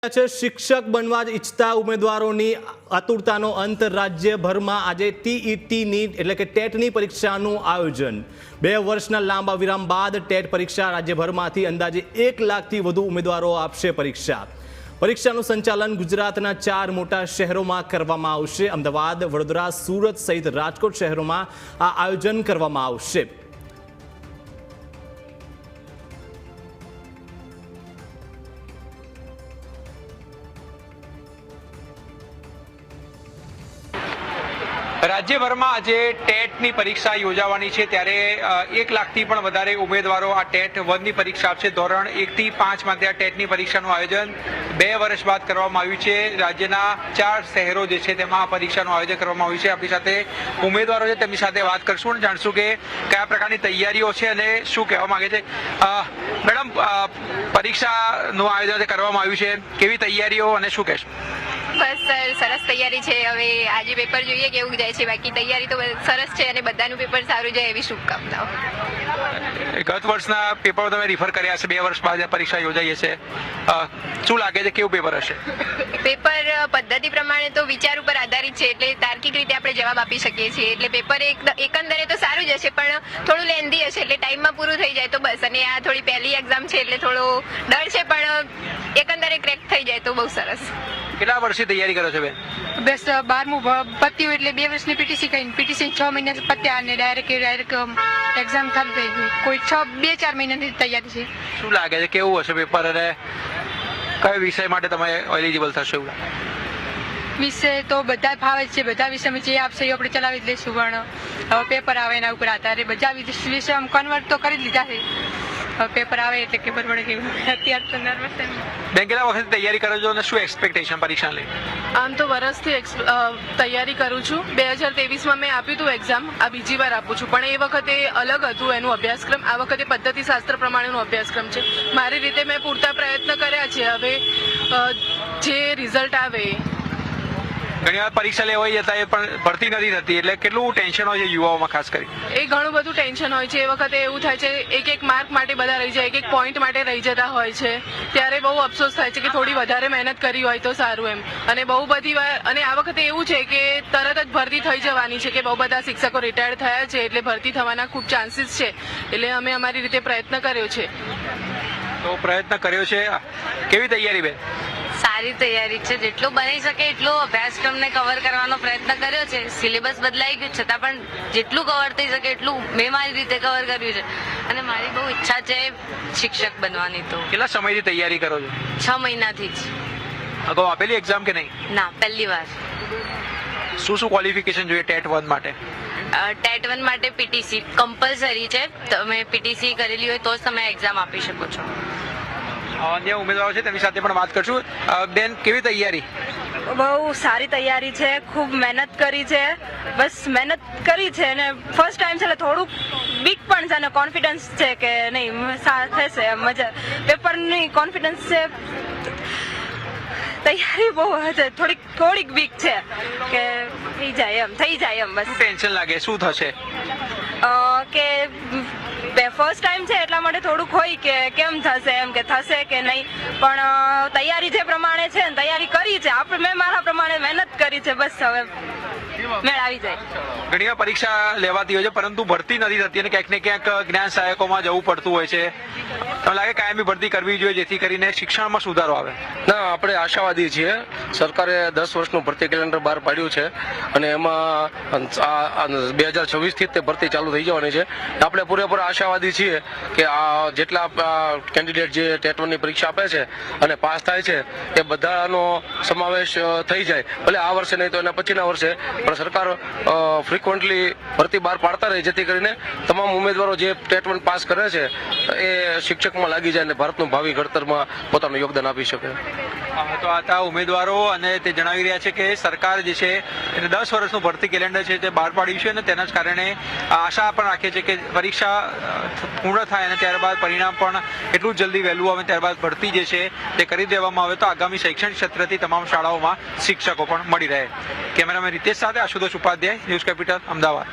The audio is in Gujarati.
શિક્ષક બનવા ઈચ્છતા ઉમેદવારોની આતુરતાનો અંત રાજ્યભરમાં આજે ટીઈટીની એટલે કે ટેટની પરીક્ષાનું આયોજન 2 વર્ષના લાંબા વિરામ બાદ ટેટ પરીક્ષા રાજ્યભરમાંથી અંદાજે 1 લાખથી વધુ ઉમેદવારો આપશે પરીક્ષાનું સંચાલન ગુજરાતના 4 મોટા શહેરોમાં કરવામાં આવશે। અમદાવાદ, વડોદરા, સુરત સહિત રાજકોટ શહેરોમાં આ આયોજન કરવામાં આવશે। રાજ્યભરમાં આજે ટેટની પરીક્ષા યોજાવાની છે ત્યારે 1 લાખથી પણ વધારે ઉમેદવારો આ ટેટ 1ની પરીક્ષા આપશે। ધોરણ 1 થી 5 માટે આ ટેટની પરીક્ષાનું આયોજન 2 વર્ષ બાદ કરવામાં આવ્યું છે। રાજ્યના 4 શહેરો જે છે તેમાં આ પરીક્ષાનું આયોજન કરવામાં આવ્યું છે। આપણી સાથે ઉમેદવારો છે તેમની સાથે વાત કરશું અને જાણશું કે કયા પ્રકારની તૈયારીઓ છે અને શું કહેવા માંગે છે। મેડમ, પરીક્ષાનું આયોજન કરવામાં આવ્યું છે, કેવી તૈયારીઓ અને શું કહેશો? બસ સર, સરસ તૈયારી છે। હવે આજે પેપર જોઈએ કેવું જાય છે, બાકી તૈયારી તો સરસ છે અને બધાનું પેપર સારું જાય એવી શુભકામનાઓ। ગત વર્ષના પેપરો તમે રિફર કર્યા છે, 2 વર્ષ બાદ પરીક્ષા યોજાઈ છે, શું લાગે છે કેવું પેપર હશે? પેપર પદ્ધતિ પ્રમાણે તો વિચાર ઉપર આધારિત છે, એટલે તાર્કિક રીતે આપણે જવાબ આપી શકીએ છીએ। એટલે પેપર એકંદરે તો સારું જ હશે, પણ થોડું લેન્ધી હશે, એટલે ટાઈમમાં પૂરું થઈ જાય તો બસ। અને આ થોડી પહેલી એક્ઝામ છે એટલે થોડો ડર છે, પણ એકંદરે ક્રેક થઈ જાય તો બહુ સરસ। કેટલા વર્ષથી તૈયારી કરો છો બેન? બસ 12મું પત્યું એટલે 2 વર્ષની પીટીસી કરીને પીટીસી 6 મહિના પત્યા અને ડાયરેક્ટ એક્ઝામ ચાલુ થઈ ગઈ। કોઈ 2-4 મહિનાની તૈયારી છે। શું લાગે છે કેવું હશે પેપર અને કયા વિષય માટે તમે એલિજિબલ થશો? એવું વિષય તો બધા ફાવે છે, બધા વિષયમાં જે આપશે એ આપણે ચલાવી જ લઈશું, પણ હવે પેપર આવે એના ઉપર આધારે બધા વિષય કન્વર્ટ તો કરી જ લીધા છે। પેપર આવે એટલે ખબર પડે કે અત્યારે તો નર્વસ છે। બેન, કેટલા વખત તૈયારી કરો છો અને શું એક્સપેક્ટેશન પરીક્ષા લઈ? આમ તો વર્ષથી તૈયારી કરું છું। 2023માં મેં આપ્યું હતું એક્ઝામ, આ બીજી વાર આપું છું, પણ એ વખતે અલગ હતું એનું અભ્યાસક્રમ, આ વખતે પદ્ધતિશાસ્ત્ર પ્રમાણેનો અભ્યાસક્રમ છે। મારી રીતે મેં પૂરતા પ્રયત્ન કર્યા છે। હવે જે રિઝલ્ટ આવે। ઘણી વાર પરીક્ષા લેવાઈ જતા એ પણ ભરતી નથી થતી, એટલે કેટલું ટેન્શન હોય છે યુવાઓમાં ખાસ કરી? એ ઘણું બધું ટેન્શન હોય છે। એ વખતે એવું થાય છે એક માર્ક માટે બધા રહી જાય, એક પોઈન્ટ માટે રહી જતા હોય છે, ત્યારે બહુ અફસોસ થાય છે કે થોડી વધારે મહેનત કરી હોય તો સારું એમ। અને બહુ બધી વાર અને આ વખતે એવું છે કે તરત જ ભરતી થઈ જવાની છે, કે બહુ બધા શિક્ષકો રિટાયર્ડ થયા છે, એટલે ભરતી થવાના ખૂબ ચાન્સીસ છે, એટલે અમે અમારી રીતે પ્રયત્ન કર્યો છે। તો પ્રયત્ન કર્યો છે, કેવી તૈયારી બેન? સારી તૈયારી છે, જેટલું બની શકે એટલો અભ્યાસક્રમને કવર કરવાનો પ્રયત્ન કર્યો છે। સિલેબસ બદલાઈ ગયું છતાં પણ જેટલું કવર થઈ શકે એટલું મેં મારી રીતે કવર કર્યું છે, અને મારી બહુ ઈચ્છા છે શિક્ષક બનવાની। તો કેટલા સમયથી તૈયારી કરો છો? 6 મહિનાથી જ। અગાઉ આપેલી એક્ઝામ કે નહીં? ના, પહેલી વાર। શું ક્વોલિફિકેશન જોઈએ ટેટ 1 માટે? ટેટ 1 માટે પીટીસી કમ્પલસરી છે, તમે પીટીસી કરેલી હોય તો જ તમે એક્ઝામ આપી શકો છો। અન્ય ઉમેદવારો છે તેમની સાથે પણ વાત કરશું। બેન, કેવી તૈયારી? બહુ સારી તૈયારી છે, ખૂબ મહેનત કરી છે, બસ મહેનત કરી છે અને ફર્સ્ટ ટાઈમ છે એટલે થોડુંક બીક પણ છે અને કોન્ફિડન્સ છે કે નહીં થશે મજા। પેપરની કોન્ફિડન્સ છે, તૈયારી બહુ છે, થોડીક બીક છે કે થઈ જાય એમ બસ। ટેન્શન લાગે, શું થશે? કે ફર્સ્ટ ટાઈમ છે એટલા માટે થોડુંક હોય કે કેમ થશે એમ, કે થશે કે નહીં, પણ તૈયારી જે પ્રમાણે છે ને તૈયારી કરી છે મેં મારા પ્રમાણે મહેનત કરી છે, બસ હવે મેળ આવી જાય। ઘણી વાર પરીક્ષા લેવાતી હોય છે પરંતુ ભરતી નથી થતી અને ક્યાંક ને ક્યાંક જ્ઞાન સહાયકોમાં જવું પડતું હોય છે, તમને લાગે કાયમી ભરતી કરવી જોઈએ જેથી કરીને શિક્ષણમાં સુધારો આવે? ના, આપણે આશાવાદી છીએ। સરકારે 10 વર્ષનું ભરતી કેલેન્ડર બહાર પાડ્યું છે અને એમાં 2026 થી તે ભરતી ચાલુ થઈ જવાની છે। આપણે પૂરેપૂરા આશાવાદી છીએ કે આ જેટલા કેન્ડિડેટ જે ટેટ 1ની પરીક્ષા આપે છે અને પાસ થાય છે એ બધાનો સમાવેશ થઈ જાય, ભલે આ વર્ષે નહીં તો એના પછીના વર્ષે, પણ સરકાર ફ્રિકવન્ટલી ભરતી બહાર પાડતા રહે જેથી કરીને તમામ ઉમેદવારો જે ટેટ 1 પાસ કરે છે એ શિક્ષકમાં લાગી જાય અને ભારતનું ભાવિ ઘડતરમાં પોતાનું યોગદાન આપી શકે। તો આ હતા ઉમેદવારો અને તે જણાવી રહ્યા છે કે સરકાર જે છે એને 10 વર્ષનું ભરતી કેલેન્ડર છે તે બહાર પાડ્યું છે અને તેના જ કારણે આશા પણ રાખે છે કે પરીક્ષા પૂર્ણ થાય અને ત્યારબાદ પરિણામ પણ એટલું જલ્દી વહેલું આવે, ત્યારબાદ ભરતી જે છે તે કરી દેવામાં આવે તો આગામી શૈક્ષણિક ક્ષેત્રથી તમામ શાળાઓમાં શિક્ષકો પણ મળી રહે। કેમેરામેન રીતેશ સાથે આશુતોષ ઉપાધ્યાય, ન્યૂઝ કેપિટલ, અમદાવાદ।